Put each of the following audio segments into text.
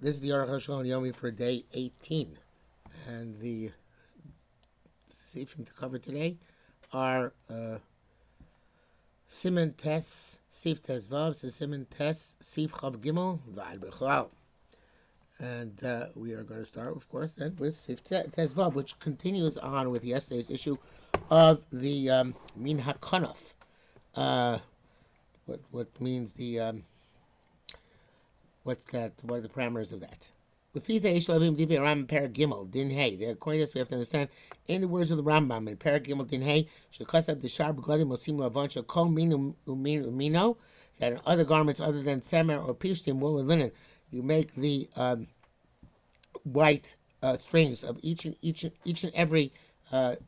This is the Arukh HaShulchan OC for day 18. And the sifim to cover today are Siman Tes, Sif Tes Vav, so Siman Tes, Sif Chav Gimel, V'al B'chlal. And we are going to start, of course, then with Sif Tes Vav, which continues on with yesterday's issue of the Min HaKanaf. What means the what's that? What are the parameters of that? According to this, we have to understand, in the words of the Rambam, in Perek Gimel Din Hey, that in other garments other than semer or pishtim, wool or linen, you make the white strings of each and every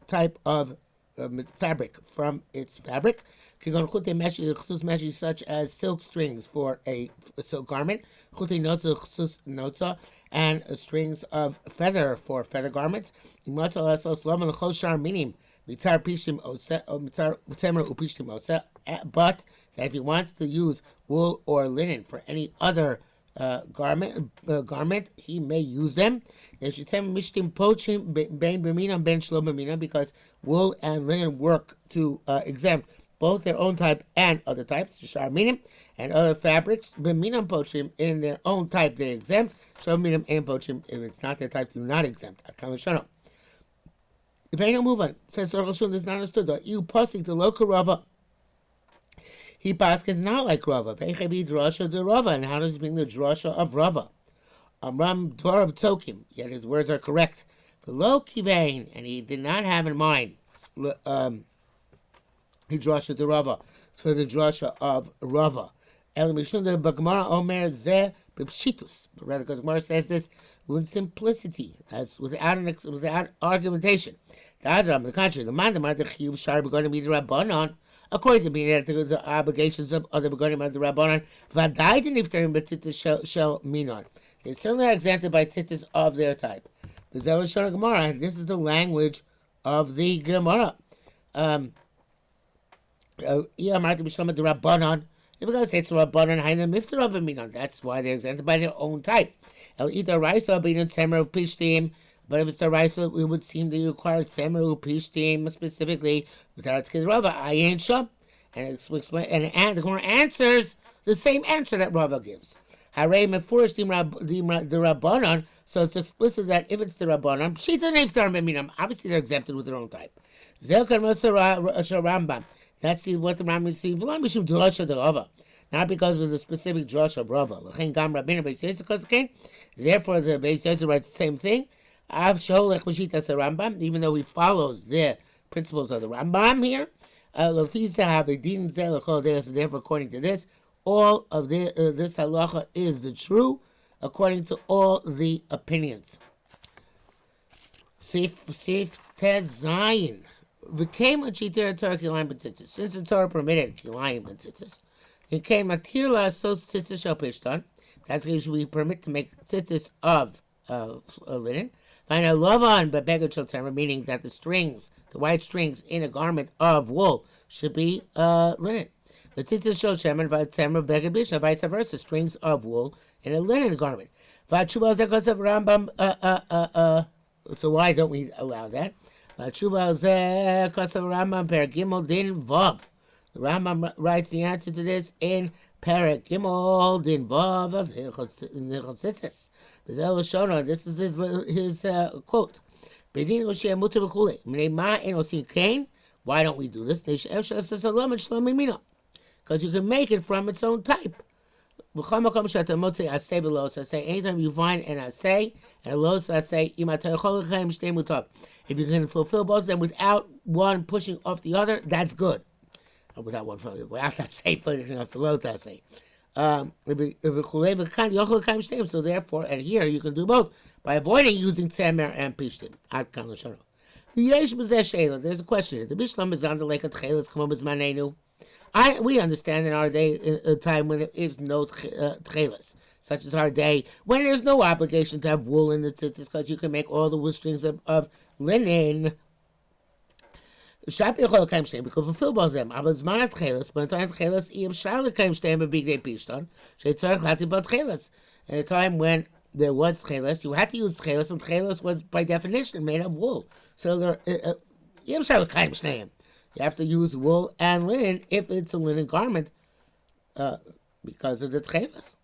type of fabric from its fabric, such as silk strings for a silk garment, and strings of feather for feather garments. But that if he wants to use wool or linen for any other garment, he may use them. Because wool and linen work to exempt both their own type and other types, and other fabrics, in their own type they exempt, if it's not their type, do not exempt. If I don't move on, says Arukh HaShulchan, this is not understood though. You posik the local Rava. He is not like Rava. And how does he bring the drasha of Rava? Amram Dvar of Tokim, yet his words are correct. For lo kivein, and he did not have in mind he drasha the Rava, for the drasha of Rava. El Mishunda Bagmara Omer Ze Bipshitus, but rather because Gemara says this with simplicity, that's without argumentation. The other, on the contrary, the man the chiyuv shar going to be the Rabbanon, according to me, that the obligations of other begonim of the Rabbanon, v'adai niftarim b'tzitzis shel minon. They certainly are exempted by tzitzis of their type. This is the language of the Gemara. If we're going to say it's Rabbanon, that's why they're exempted by their own type. But if it's the Raisa, it would seem they required Semer Upishtim specifically without Tzkid Rava. I ain't sure. And the Gemara answers the same answer that Rava gives. Harei Mefurish the Rabbanon, so it's explicit that if it's the Rabbanon, Shita Neftar Meminam, obviously they're exempted with their own type. Zelkan Rambam. That's what the Rambam received. Not because of the specific drasha of Rava. Therefore, the Beis Yosef writes the same thing. Even though he follows the principles of the Rambam here. Therefore, according to this, all of this halacha is the true, according to all the opinions. Sif Tez Zayin. Since the Torah permitted kilayim and tzitzis, it came a tirla so tzitzis shel pishtan. That's because we permit to make tzitzis of linen. Find a lavan but beggar shel temer, meaning that the strings, the white strings in a garment of wool, should be linen. But tzitzis shel temer v'temer beggar bishna, vice versa, strings of wool in a linen garment. So why don't we allow that? The Rambam writes the answer to this in Perek Gimel Din Vav of Hilchos Tzitzis. This is his quote. Why don't we do this? Because you can make it from its own type. Anytime you find an asay and a los asay, if you can fulfill both of them without one pushing off the other, that's good. Without asay pushing off the los asay. So therefore, and here you can do both by avoiding using tzemer and pishtim. There's a question. If the bishlam is on the lake of tchelas, come up as manenu. We understand in our day, a time when there is no tchelas, such as our day, when there's no obligation to have wool in the tzitzis, because you can make all the wool strings of linen. We can fulfill both of them. But in time of tchelas, at a time when there was tcheles, you had to use tcheles, and tcheles was by definition made of wool. So you have to use wool and linen if it's a linen garment because of the tcheles.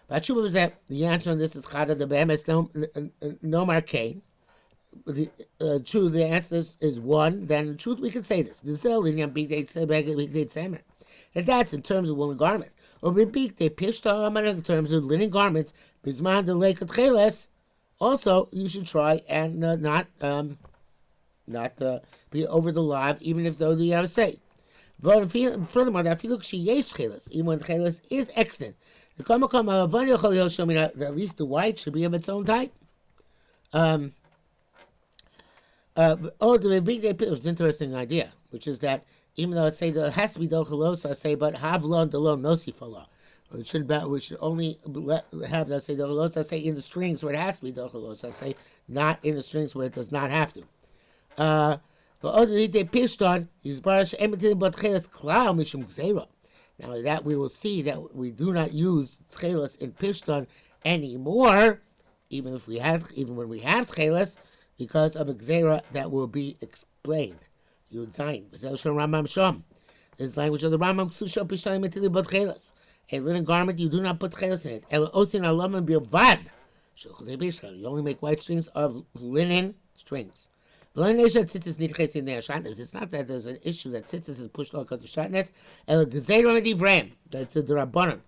But Tshuva was that the answer on this is chada the behemes no markein. The truth, the answer is one. Then the truth, we can say this. That's in terms of woolen garments. Or in terms of linen garments. Bisman the lake of tcheles. Also, you should try and not be over the live, even if though you have a say. Furthermore, that if you look, even when tcheles is extant, at least the white should be of its own type. The big day is an interesting idea, which is that even though I say that it has to be dochelos, I say, but havlon delon nosifala. We should only have that say dochelos. I say in the strings where it has to be dochelos. I say not in the strings where it does not have to. But now that we will see that we do not use tcheles in pishton anymore, even when we have tcheles, because of a gzeira that will be explained. Yud Zayin. Rambam Shom. This is language of the Rambam Ksusha Pishton Metili Bot Tcheles. A linen garment, you do not put tcheles in it. El Osin Alaman Bilvad. You only make white strings of linen strings. It's not that there's an issue that tzitzis is pushed off because of shatnez. That's the Rabbanon.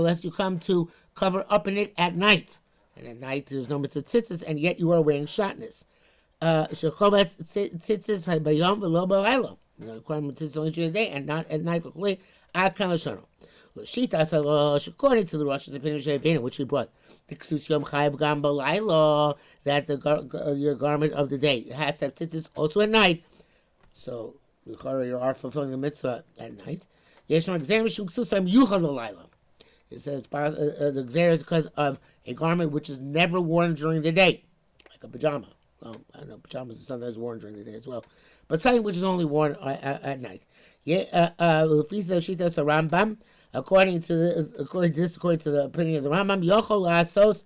Lest you come to cover up in it at night. And at night there's no mitzvah tzitzis, and yet you are wearing shatnez. Tzitzis haybayom v'lo b'laylo. The requirement tzitzis only during the day and not at night for chulei. According to the Rosh's opinion, which we brought, the ksus yom chayav gam b'laylo, that your garment of the day has to have tzitzis also at night. So you are fulfilling the mitzvah at night. It says the gzera is because of a garment which is never worn during the day, like a pajama. Well, I know pajamas are sometimes worn during the day as well, but something which is only worn at night. Rambam, according to the opinion of the Rambam, Yochol Asos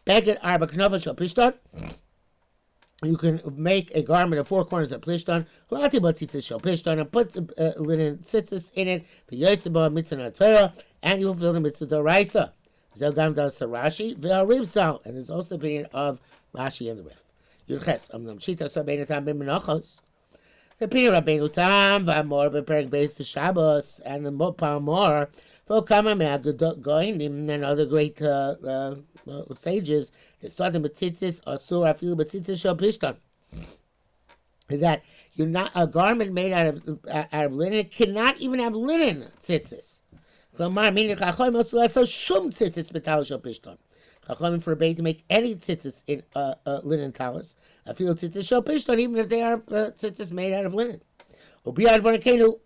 Beged Arba Knova Shel Pishton. You can make a garment of 4 corners of Pishton, Lati Batzitzis Shel Pishton, and put linen tzitzis in it, V'yotzeba Mitzvah Torah, and you will fill the Mitzvah Doraisa. Zogam Das Rashi V'Ariv Sal, and there's also the opinion of Rashi and the Rif. Yurches Amnam Shita Sabeinatam B'Menachos. The opinion of Rabbeinu Tam V'Amor B'Perek Beis to Shabbos and the Mopamor V'Okama Me'Agoinim and other great sages. The Sodom B'Tzitzis Asur Afilu B'Tzitzis Shel Pishton. That you're not a garment made out of linen cannot even have linen tzitzis. Klomar meaning Chacham also shum tzitzis b'tal shel Pishton. Chachamim forbade to make any tzitzis in linen talis. I feel tzitzis shel Pishton, even if they are tzitzis made out of linen. The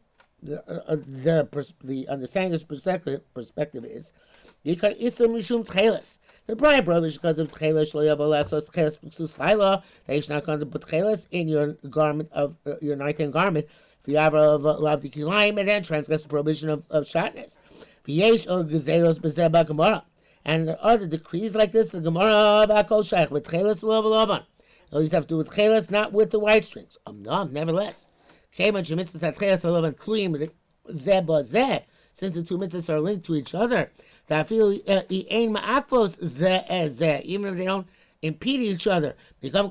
understanding of this perspective is the prior prohibition because of tcheles that you should not come to put tcheles in your garment of your nighttime garment. And then transgress the prohibition of shatnez. And there are other decrees like this, the Gemara of Akol Shaykh, with Cheles Lovan. You always have to do with Cheles, not with the white strings. No, nevertheless. Since the 2 mitzvahs are linked to each other, even if they don't impede each other, they have a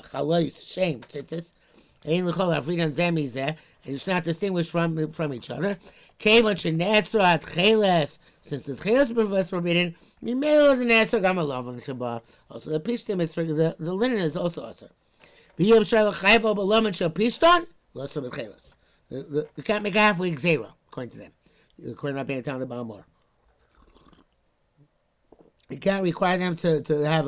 chalais, shame, tzitzis. And you should not distinguish from each other. Since the tcheles is forbidden, also the pishtim is for the linen is also usher. You can't make a halfway zero, according to them. According to Rabbeinu Tam the Balmor. You can't require them to have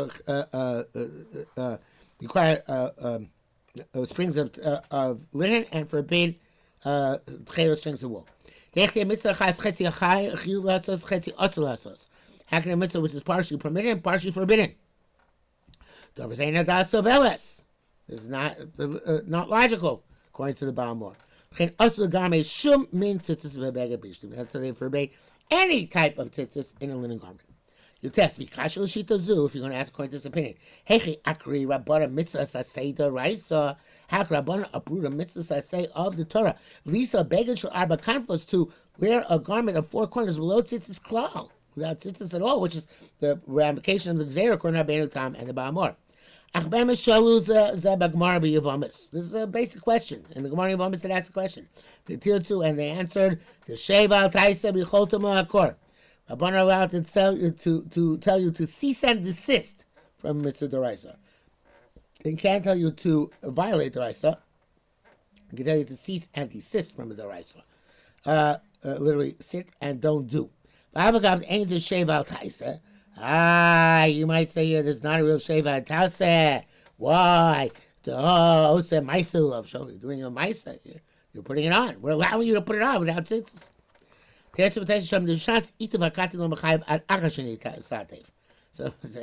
strings of linen and forbid tcheles strings of wool. How can a mitzvah which is partially permitted and partially forbidden? This is not logical, according to the Balmor. That's how they forbade any type of tzitzis in a linen garment. You test Vikashal Shita Zu if you're going to ask according to this opinion. Hechi Akri Rabbana Mitzvah Sasei the Raisa. How can Rabbana uproot a mitzvah Sasei of the Torah? Lisa Began Shal Arba Kanfos to wear a garment of 4 corners below tzitzis klal, without tzitzis at all, which is the ramification of the Gzeira according to Rabbeinu Tam and the Ba'amor. This is a basic question, and the Gemara Yavamis had asked the question. The Tirtzu, and they answered the Sheval Taisa Bicholtam La'akor. Rabban are allowed to tell you to cease and desist from mitzvah d'oraisa. They can't tell you to violate d'oraisa. They can tell you to cease and desist from the d'oraisa. Literally, sit and don't do. You might say here, there's not a real sheva tase. Why? You're doing a maisa here. You're putting it on. We're allowing you to put it on without tzitzis. So it's a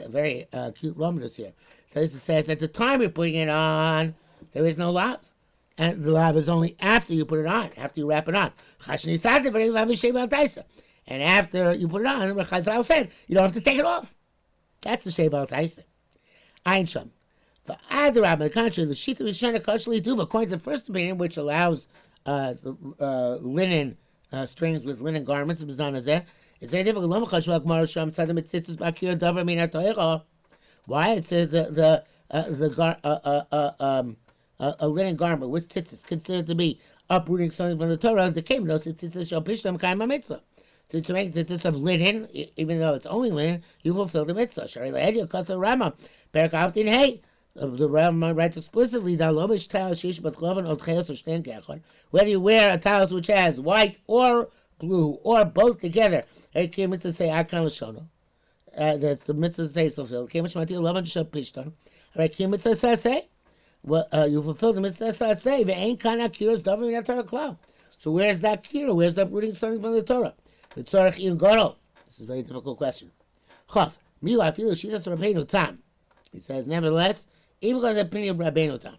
very cute lumdus here. So this says at the time you're putting it on, there is no lav. And the lav is only after you put it on, after you wrap it on. And after you put it on, Chazal said, you don't have to take it off. That's the Sheva Taisa. Ein Sham. For Adarab, on the contrary, the Shita Rishana Kashli Duva, according to the first opinion, which allows linen strings with linen garments, it's very difficult. Why? It says a linen garment with tzitzis considered to be uprooting something from the Torah. The came those tzitzis shall pishtam kaima mitzvah. So to make tzitzis of linen, even though it's only linen, you fulfill the mitzvah. Shari le'edia kasa Rama perak avdin hey. The Rama writes explicitly that lobish towel shish but chlovan od cheos or shten kechon. Whether you wear a towel which has white or blue or both together, hey, mitzvah say akan l'shono. That's the mitzvah say fulfilled. Kemish mati lovan shel pishton. Right, mitzvah say. Well, you fulfill the mitzvah say. Ve'ain kana kiros davar in Torah klal. So where's that kira? Where's that rooting something from the Torah? The tzorach in gadol. This is a very difficult question. Chav miu afilu shitas Rabbeinu Tam. He says, nevertheless, even because of the opinion of Rabbeinu Tam,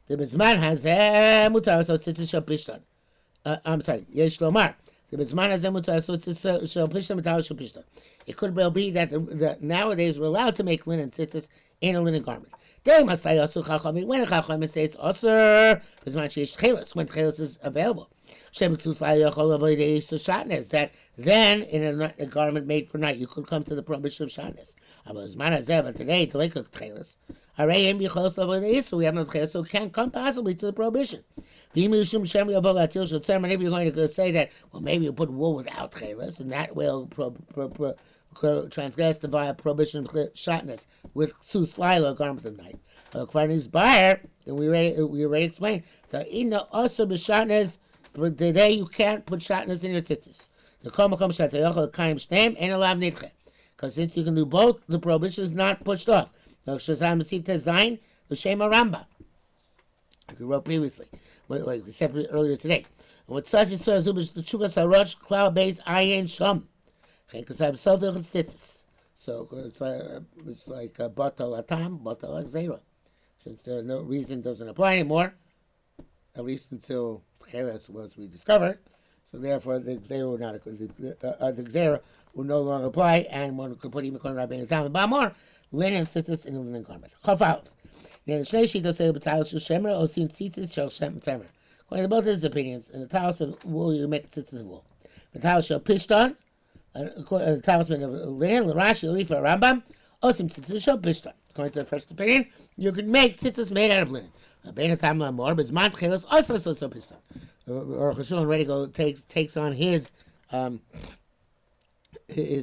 the Bizman has mutar so tzitzis shel pishton. I'm sorry, yesh lomar. The Bizman has mutar so tzitzis shel pishton mutar shel pishton. It could well be that nowadays we're allowed to make linen tzitzis in a linen garment. When a chacham says osir, when chelis is available. That then in a garment made for night you could come to the prohibition of shatnez. But today to like chelis, we have no chelis, so we can't come possibly to the prohibition. Whenever you're going to say that, well, maybe you put wool without chelis, and that will transgress the via prohibition of shatnez with sus laila, garment of night. Kvarni's buyer, and we already explained. So also b'shatnez, today you can't put shatnez in your tzitzis. The komakom shatayochel kaim shneim and alav nidche, because since you can do both, the prohibition is not pushed off. So shazam masivta zayin v'shem aramba. Like we wrote previously, like we said earlier today. And what says is the chuvas harosh cloud base ayin sham. So it's like batal atam, batal gzeira. Since there no reason doesn't apply anymore, at least until cheles was rediscovered. So therefore, the gzeira will no longer apply, and one could put even Rabbeinu Tam and Ba'amor linen tzitzis in a linen garment. Chafalf. Now the Shnei Shita say b'talos shel shemer osin tzitzis shel shem tzemer. According to both his opinions, in the talos of wool you make tzitzis of wool. The talos shel pishton. The talisman of linen, Rashi, Lifa, Rambam, Osim tzitzis shel pishton. According to the first opinion, you can make tzitzis made out of linen. Rabbeinu Tam Lamor, Bizman Chelos, also shel pishton. Arukh HaShulchan already takes on his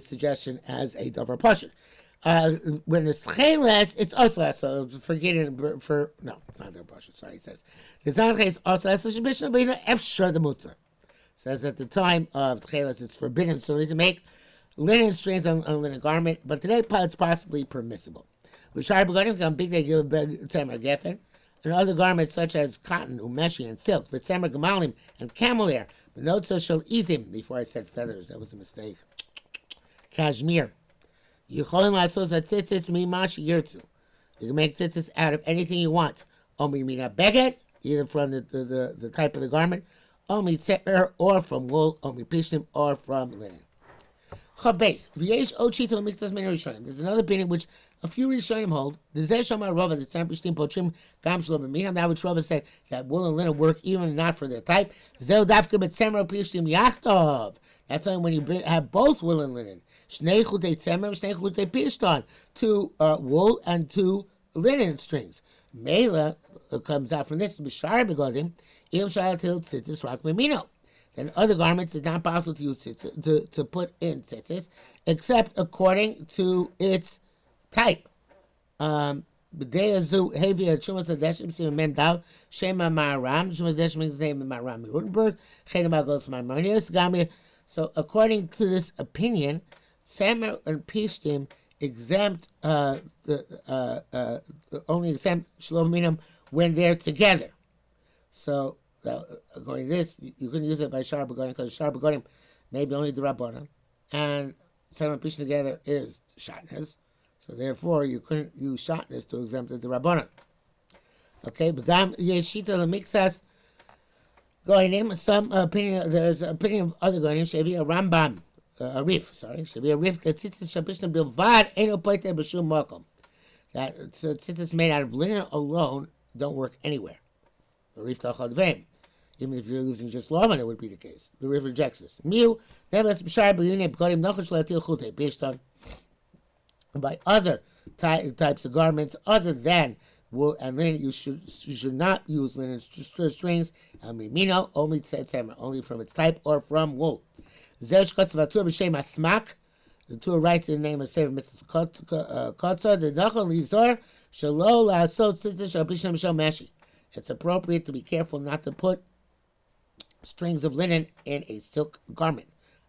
suggestion as a davar pashut. When it's cheles, it's oslas. So forgetting no, it's not davar pashut. Sorry, it says the zanche is oslas shel pishton, but efshar the mutar. Says at the time of chelas, it's forbidden certainly to make linen strings on a linen garment, but today it's possibly permissible. With shar begadim come big they give a big tzemer gefen, and other garments such as cotton, umeshi, and silk, v'tzemer gemalim, and camel hair. But note so shall izim. Before I said feathers, that was a mistake. Cashmere. Yicholim lasos tzitzis mimash yirtzu. You can make tzitzis out of anything you want. Omi mina beget, either from the type of the garment, Omi tzemer, or from wool, Omi pishtim, or from linen. Chabes. V'yesh ochito mixas min rishonim. There's another opinion which a few rishonim hold. The Zeh Shomar Rava, the Tzem Pishtim Potrim Gam Shlo B'minam. That which Rava said that wool and linen work even not for their type. Zeh Dafka B'Tzemer Pishtim Yachtov. That's only when you have both wool and linen. Shnei Chutei Tzemer, Shnei Chutei Pishton. Two wool and two linen strings. Mela comes out from this. B'shar Begodim. Im Shal Til Tzitzis Rak Memino. Then other garments it's not possible to use to put in tzitzis, except according to its type. B'deyazu hevia chumas adeshim sim mendal shema ma'aram chumas adeshim means name ma'aram Rutenberg chenema goes ma'monius gami. So according to this opinion, Samer and Pishtim exempt only exempt shlominam when they're together. So. According to this, you can use it by Shar Begonim because Shar Begonim maybe only the Rabbanon, and Seven Pishtim together is Shatnez. So therefore, you couldn't use Shatnez to exempt the Rabbanon. Okay, Begam Yeshita Lemixas Goinim. Some opinion. There's an opinion of other Goinim. Shevi a Rambam, a Rif. Sorry, Shevi a Rif that tzitzis Shabishtim Bilvad Eno Poiter B'Shum Makom. That tzitzis made out of linen alone don't work anywhere. The Rif Tachad Vem. Even if you're using just Lavan, it would be the case. The Rif rejects this. By other types of garments, other than wool and linen, you should not use linen strings. Only from its type or from wool. The Torah writes in the name of Sefer Mitzvah Kotzah, the Nachal Lizor Shalo La'asot Tzitzis Shal Pishtim Shal Meshi. It's appropriate to be careful not to put strings of linen in a silk garment.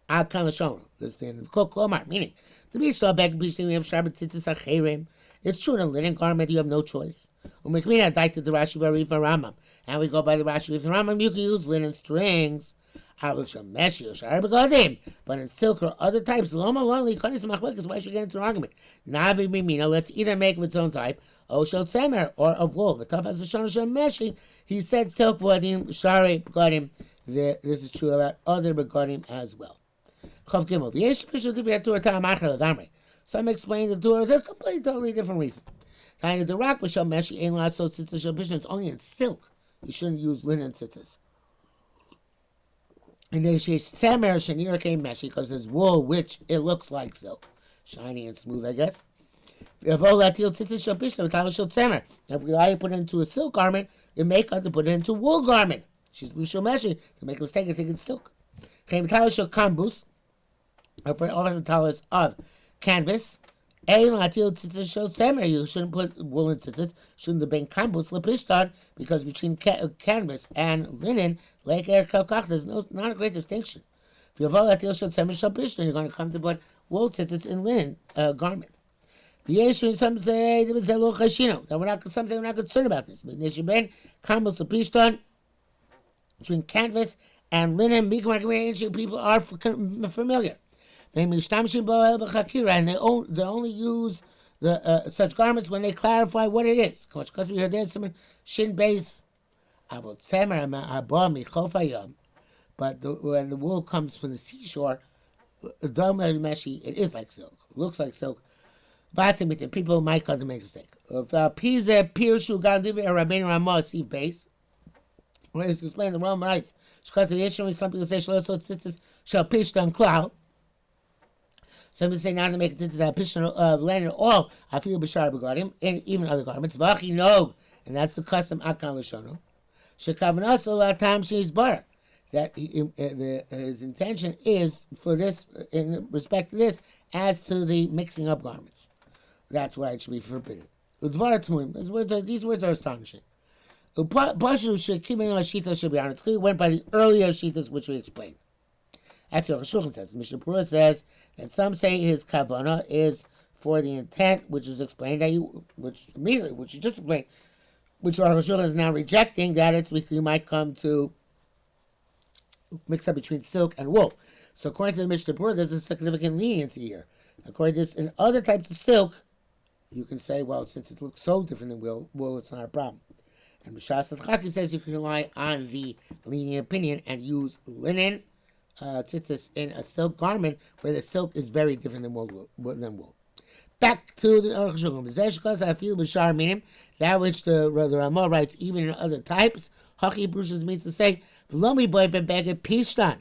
Ad kan l'shon. This is the end of Kol Klomar, meaning to be so beg b'shtim you have sharbat tzitzis acherim. It's true in a linen garment you have no choice. Umekmina daikta the Rashi Barif Rambam, and we go by the Rashi Barif Rambam. You can use linen strings. But in silk or other types, Loma lonely kanis machlekes. Why should we get into an argument? Navi mimina. Let's either make of its own type, or shel tzemer, or of wool. The tough as a shon shem meshi. He said silk vodim shari begodim. This is true about other begodim as well. Chav Gimel. Some explain the Torah for a completely totally different reason. The rock was shel meshi ain't last so tzitzis shel bishnon. It's only in silk. You shouldn't use linen tzitzis. And there's tzemer shenir came meshi because there's wool which it looks like silk, shiny and smooth, I guess. If we allow you to put it into a silk garment, you make her to put it into a wool garment. She's meshi to make a mistake and think it's silk. Came kambus, for all the talis of canvas. You shouldn't put woolen tzitzis. Shouldn't have been kambus lepishtan because between canvas and linen, like air kalkach, there's not a great distinction. If you have you're going to come to put wool tzitzis in linen garment. Some say some say we're not concerned about this. Kambus lepishtan between canvas and linen, ancient people are familiar. And they only use such garments when they clarify what it is. Because we heard there's some shin base, but when the wool comes from the seashore, it is like silk. It looks like silk. People might cause a mistake. Base. When it's explained, the Rome writes, some people say shall pitch down cloud. Some people say not to make it into that pishon of linen at all. I feel b'shar begodim and even other garments. V'achi nog, and that's the custom akan l'shono. Shekavanas olatam she's bar. That his intention is for this, in respect to this, as to the mixing up garments. That's why it should be forbidden. These words are astonishing. Pashu shekimei shita should be on. It went by the earlier shitas which we explained. That's what Arukh HaShulchan says. Mishnah Berurah says that some say his kavana is for the intent, which is explained which you just explained, which Arukh HaShulchan is now rejecting, that it's you might come to mix up between silk and wool. So according to the Mishnah Berurah, there's a significant leniency here. According to this, in other types of silk, you can say, well, since it looks so different than wool, it's not a problem. And B'shas Chaki says you can rely on the lenient opinion and use linen tzitzis in a silk garment where the silk is very different than wool. Back to the Arukh HaShulchan. I feel b'shar minim, that which the Ramah writes even in other types. Hachi Bruches means to say v'lomi boy bebeged pishtan.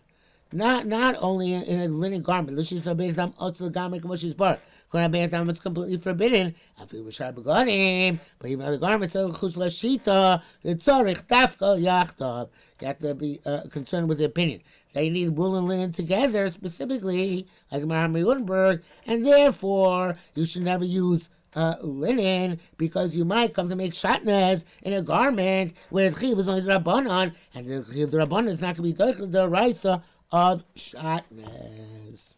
Not only in a linen garment. Lushis abezam otzel garment k'moshi's bar. Koran abezam is completely forbidden. I feel b'shar begadim, but even other garments. Chush lashita l'tzorich dafka yachtav. You have to be concerned with the opinion. They need wool and linen together, specifically, like Maharam Udenberg, and therefore you should never use linen because you might come to make shatnez in a garment where the chiv is only the rabbanon, and the rabbanon is not going to be the raisa of shatnez.